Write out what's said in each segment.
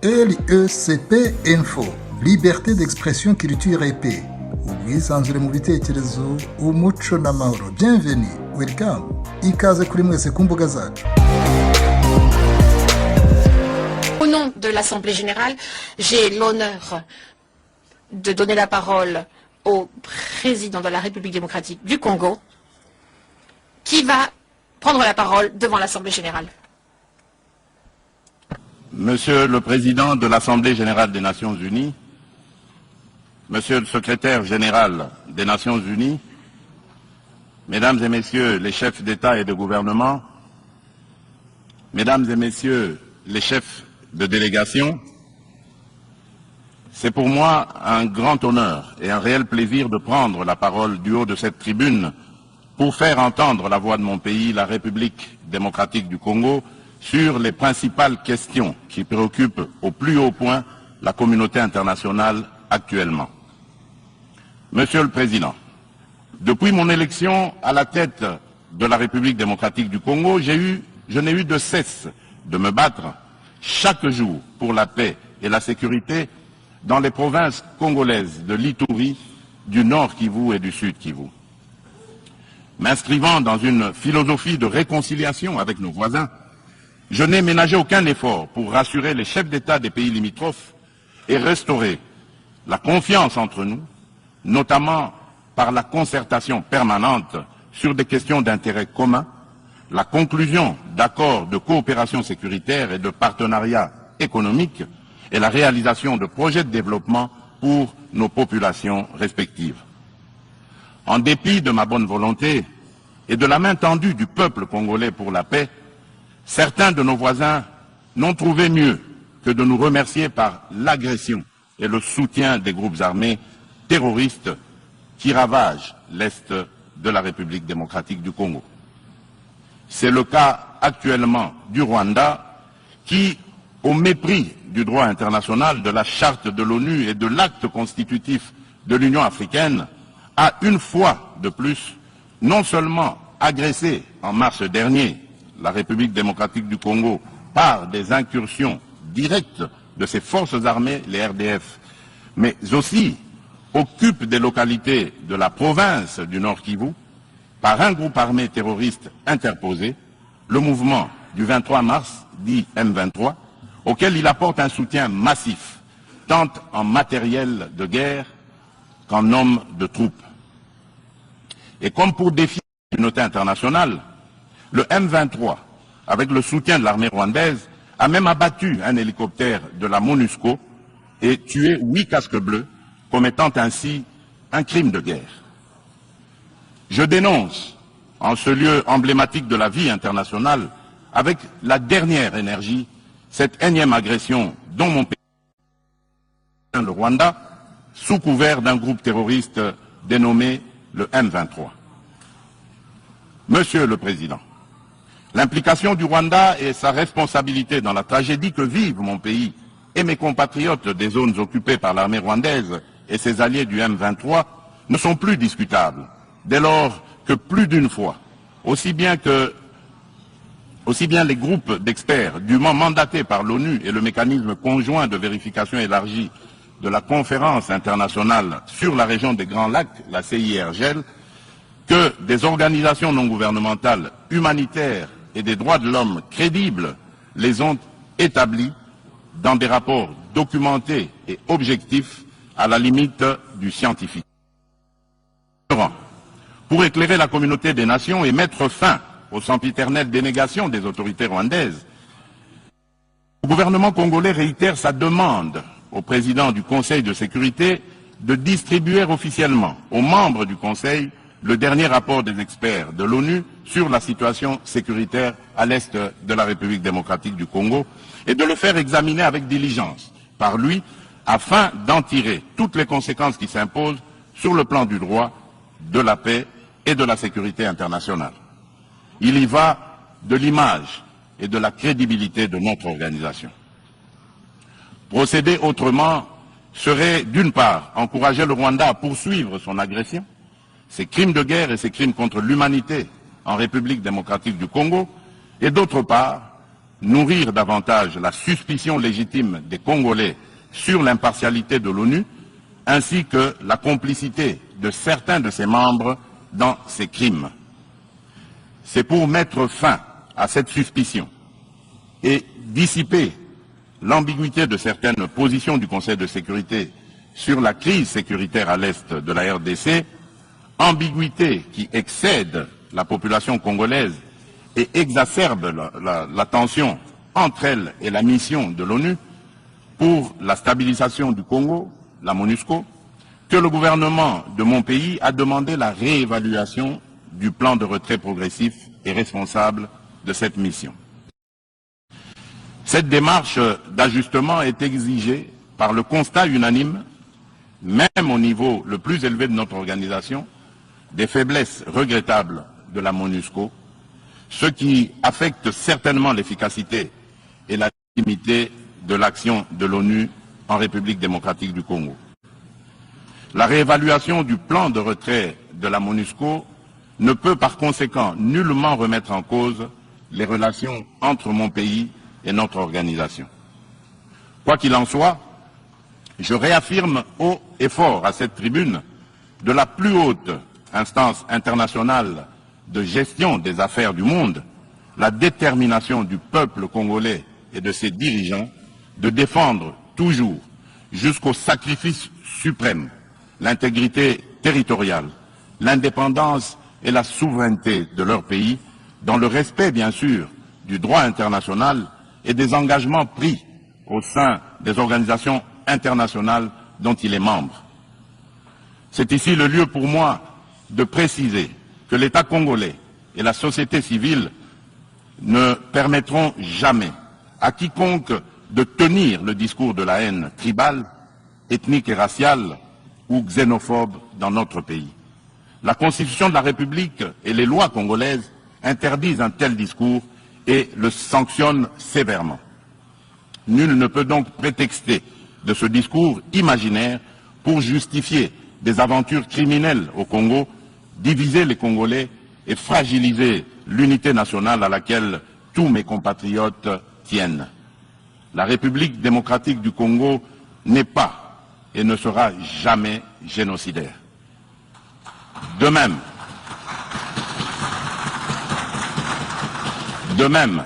LECP Info, liberté d'expression, culture et paix. Ubwisanzure mu bitekerezo, umuco n'amahoro. Bienvenue, welcome. Ikaze kuri mwese ku mbuga zacu. Au nom de l'Assemblée générale, j'ai l'honneur de donner la parole au président de la République démocratique du Congo, qui va prendre la parole devant l'Assemblée générale. Monsieur le Président de l'Assemblée générale des Nations unies, Monsieur le Secrétaire général des Nations unies, Mesdames et Messieurs les chefs d'État et de gouvernement, Mesdames et Messieurs les chefs de délégation, c'est pour moi un grand honneur et un réel plaisir de prendre la parole du haut de cette tribune pour faire entendre la voix de mon pays, la République démocratique du Congo, sur les principales questions qui préoccupent au plus haut point la communauté internationale actuellement. Monsieur le Président, depuis mon élection à la tête de la République démocratique du Congo, je n'ai eu de cesse de me battre chaque jour pour la paix et la sécurité dans les provinces congolaises de l'Ituri, du Nord Kivu et du Sud Kivu. M'inscrivant dans une philosophie de réconciliation avec nos voisins, je n'ai ménagé aucun effort pour rassurer les chefs d'État des pays limitrophes et restaurer la confiance entre nous, notamment par la concertation permanente sur des questions d'intérêt commun, la conclusion d'accords de coopération sécuritaire et de partenariat économique et la réalisation de projets de développement pour nos populations respectives. En dépit de ma bonne volonté et de la main tendue du peuple congolais pour la paix, certains de nos voisins n'ont trouvé mieux que de nous remercier par l'agression et le soutien des groupes armés terroristes qui ravagent l'Est de la République démocratique du Congo. C'est le cas actuellement du Rwanda qui, au mépris du droit international, de la charte de l'ONU et de l'acte constitutif de l'Union africaine, a une fois de plus non seulement agressé en mars dernier la République démocratique du Congo par des incursions directes de ses forces armées, les RDF, mais aussi occupe des localités de la province du Nord Kivu par un groupe armé terroriste interposé, le mouvement du 23 mars, dit M23, auquel il apporte un soutien massif, tant en matériel de guerre qu'en hommes de troupes. Et comme pour défier la communauté internationale, le M23, avec le soutien de l'armée rwandaise, a même abattu un hélicoptère de la MONUSCO et tué 8 casques bleus, commettant ainsi un crime de guerre. Je dénonce, en ce lieu emblématique de la vie internationale, avec la dernière énergie, cette énième agression dont mon pays, le Rwanda, sous couvert d'un groupe terroriste dénommé le M23. Monsieur le Président, l'implication du Rwanda et sa responsabilité dans la tragédie que vivent mon pays et mes compatriotes des zones occupées par l'armée rwandaise et ses alliés du M23 ne sont plus discutables, dès lors que plus d'une fois, aussi bien les groupes d'experts dûment mandatés par l'ONU et le mécanisme conjoint de vérification élargie de la conférence internationale sur la région des Grands Lacs, la CIRGL, que des organisations non gouvernementales humanitaires et des droits de l'homme crédibles les ont établis dans des rapports documentés et objectifs à la limite du scientifique. Pour éclairer la communauté des nations et mettre fin aux sempiternelles dénégations des autorités rwandaises, le gouvernement congolais réitère sa demande au président du Conseil de sécurité de distribuer officiellement aux membres du Conseil le dernier rapport des experts de l'ONU sur la situation sécuritaire à l'est de la République démocratique du Congo et de le faire examiner avec diligence par lui afin d'en tirer toutes les conséquences qui s'imposent sur le plan du droit, de la paix et de la sécurité internationale. Il y va de l'image et de la crédibilité de notre organisation. Procéder autrement serait, d'une part, encourager le Rwanda à poursuivre son agression, ses crimes de guerre et ses crimes contre l'humanité en République démocratique du Congo, et d'autre part, nourrir davantage la suspicion légitime des Congolais sur l'impartialité de l'ONU, ainsi que la complicité de certains de ses membres dans ces crimes. C'est pour mettre fin à cette suspicion et dissiper l'ambiguïté de certaines positions du Conseil de sécurité sur la crise sécuritaire à l'est de la RDC, ambiguïté qui excède la population congolaise et exacerbe la tension entre elle et la mission de l'ONU pour la stabilisation du Congo, la MONUSCO, que le gouvernement de mon pays a demandé la réévaluation du plan de retrait progressif et responsable de cette mission. Cette démarche d'ajustement est exigée par le constat unanime, même au niveau le plus élevé de notre organisation, des faiblesses regrettables de la MONUSCO, ce qui affecte certainement l'efficacité et la légitimité de l'action de l'ONU en République démocratique du Congo. La réévaluation du plan de retrait de la MONUSCO ne peut par conséquent nullement remettre en cause les relations entre mon pays et notre organisation. Quoi qu'il en soit, je réaffirme haut et fort à cette tribune de la plus haute instance internationale de gestion des affaires du monde, la détermination du peuple congolais et de ses dirigeants de défendre toujours, jusqu'au sacrifice suprême, l'intégrité territoriale, l'indépendance et la souveraineté de leur pays, dans le respect, bien sûr, du droit international et des engagements pris au sein des organisations internationales dont il est membre. C'est ici le lieu pour moi de préciser que l'État congolais et la société civile ne permettront jamais à quiconque de tenir le discours de la haine tribale, ethnique et raciale ou xénophobe dans notre pays. La Constitution de la République et les lois congolaises interdisent un tel discours et le sanctionnent sévèrement. Nul ne peut donc prétexter de ce discours imaginaire pour justifier des aventures criminelles au Congo, diviser les Congolais et fragiliser l'unité nationale à laquelle tous mes compatriotes tiennent. La République démocratique du Congo n'est pas et ne sera jamais génocidaire. De même,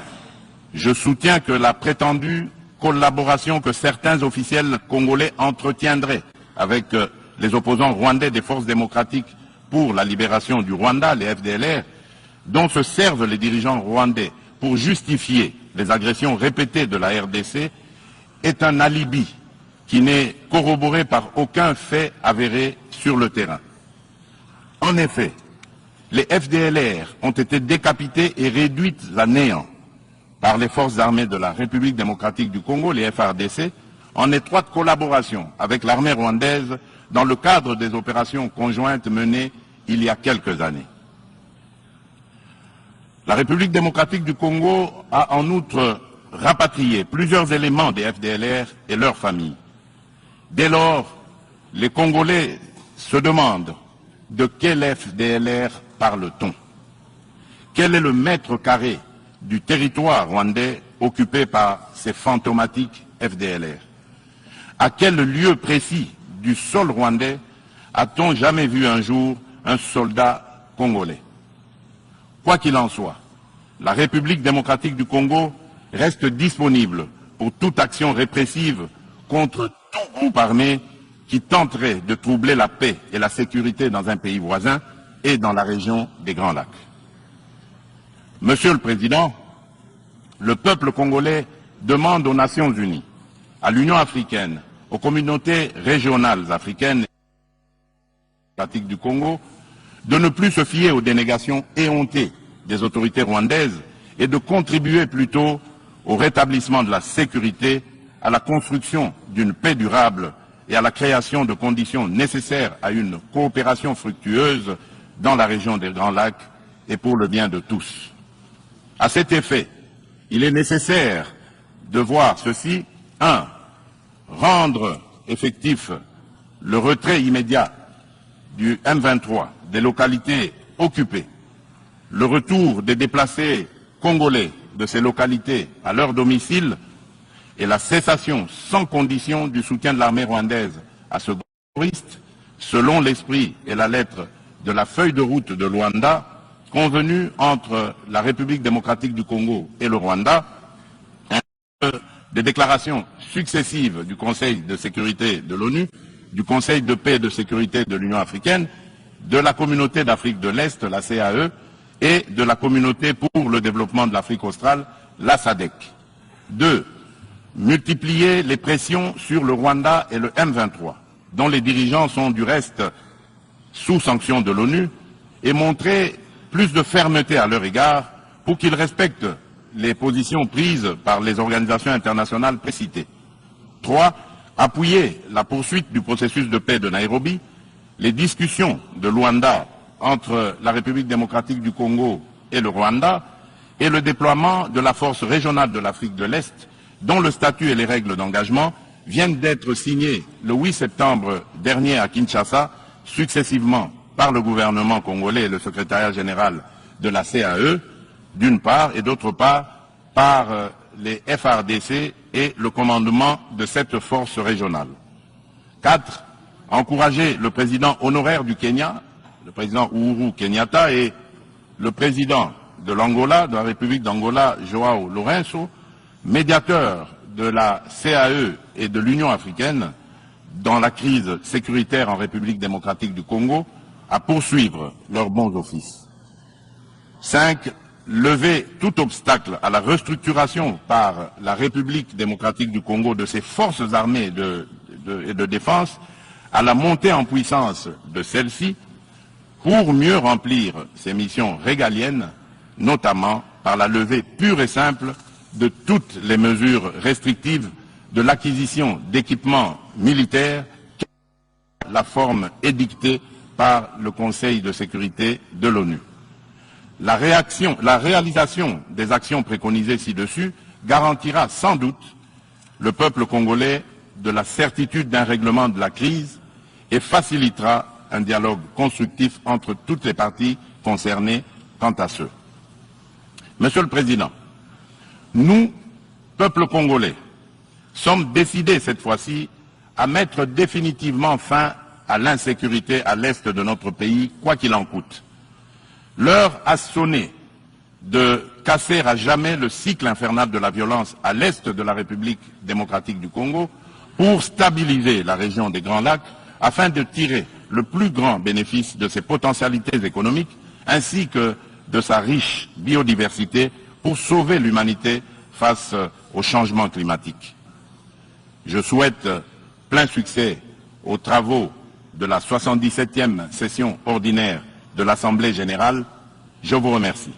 je soutiens que la prétendue collaboration que certains officiels congolais entretiendraient avec les opposants rwandais des forces démocratiques pour la libération du Rwanda, les FDLR, dont se servent les dirigeants rwandais pour justifier les agressions répétées de la RDC, est un alibi qui n'est corroboré par aucun fait avéré sur le terrain. En effet, les FDLR ont été décapités et réduites à néant par les forces armées de la République démocratique du Congo, les FARDC, en étroite collaboration avec l'armée rwandaise dans le cadre des opérations conjointes menées il y a quelques années. La République démocratique du Congo a en outre rapatrié plusieurs éléments des FDLR et leurs familles. Dès lors, les Congolais se demandent de quel FDLR parle-t-on? Quel est le mètre carré du territoire rwandais occupé par ces fantomatiques FDLR? À quel lieu précis du sol rwandais a-t-on jamais vu un jour un soldat congolais? Quoi qu'il en soit, la République démocratique du Congo reste disponible pour toute action répressive contre tout groupe armé qui tenterait de troubler la paix et la sécurité dans un pays voisin et dans la région des Grands Lacs. Monsieur le Président, le peuple congolais demande aux Nations Unies, à l'Union africaine, aux communautés régionales africaines et démocratiques du Congo, de ne plus se fier aux dénégations éhontées des autorités rwandaises et de contribuer plutôt au rétablissement de la sécurité, à la construction d'une paix durable et à la création de conditions nécessaires à une coopération fructueuse dans la région des Grands Lacs et pour le bien de tous. À cet effet, il est nécessaire de voir ceci. 1. Rendre effectif le retrait immédiat du M23 des localités occupées, le retour des déplacés congolais de ces localités à leur domicile et la cessation sans condition du soutien de l'armée rwandaise à ce groupe terroriste, selon l'esprit et la lettre de la feuille de route de Luanda, convenue entre la République démocratique du Congo et le Rwanda, des déclarations successives du Conseil de sécurité de l'ONU, du Conseil de paix et de sécurité de l'Union africaine, de la Communauté d'Afrique de l'Est, la CAE, et de la Communauté pour le développement de l'Afrique australe, la SADC. 2. Multiplier les pressions sur le Rwanda et le M23, dont les dirigeants sont du reste sous sanction de l'ONU, et montrer plus de fermeté à leur égard pour qu'ils respectent les positions prises par les organisations internationales précitées. 3. Appuyer la poursuite du processus de paix de Nairobi, les discussions de Luanda entre la République démocratique du Congo et le Rwanda, et le déploiement de la force régionale de l'Afrique de l'Est, dont le statut et les règles d'engagement viennent d'être signés le 8 septembre dernier à Kinshasa, successivement par le gouvernement congolais et le secrétariat général de la CAE, d'une part, et d'autre part, par les FARDC et le commandement de cette force régionale. 4. Encourager le président honoraire du Kenya, le président Uhuru Kenyatta, et le président de l'Angola, de la République d'Angola, Joao Lourenço, médiateur de la CAE et de l'Union africaine dans la crise sécuritaire en République démocratique du Congo, à poursuivre leurs bons offices. 5. Lever tout obstacle à la restructuration par la République démocratique du Congo de ses forces armées et de défense, à la montée en puissance de celles-ci, pour mieux remplir ses missions régaliennes, notamment par la levée pure et simple de toutes les mesures restrictives de l'acquisition d'équipements militaires, la forme édictée par le Conseil de sécurité de l'ONU. La réalisation des actions préconisées ci-dessus garantira sans doute le peuple congolais de la certitude d'un règlement de la crise et facilitera un dialogue constructif entre toutes les parties concernées quant à ce. Monsieur le Président, nous, peuple congolais, sommes décidés cette fois-ci à mettre définitivement fin à l'insécurité à l'est de notre pays, quoi qu'il en coûte. L'heure a sonné de casser à jamais le cycle infernal de la violence à l'est de la République démocratique du Congo pour stabiliser la région des Grands Lacs afin de tirer le plus grand bénéfice de ses potentialités économiques ainsi que de sa riche biodiversité pour sauver l'humanité face au changement climatique. Je souhaite plein succès aux travaux de la 77e session ordinaire de l'Assemblée générale. Je vous remercie.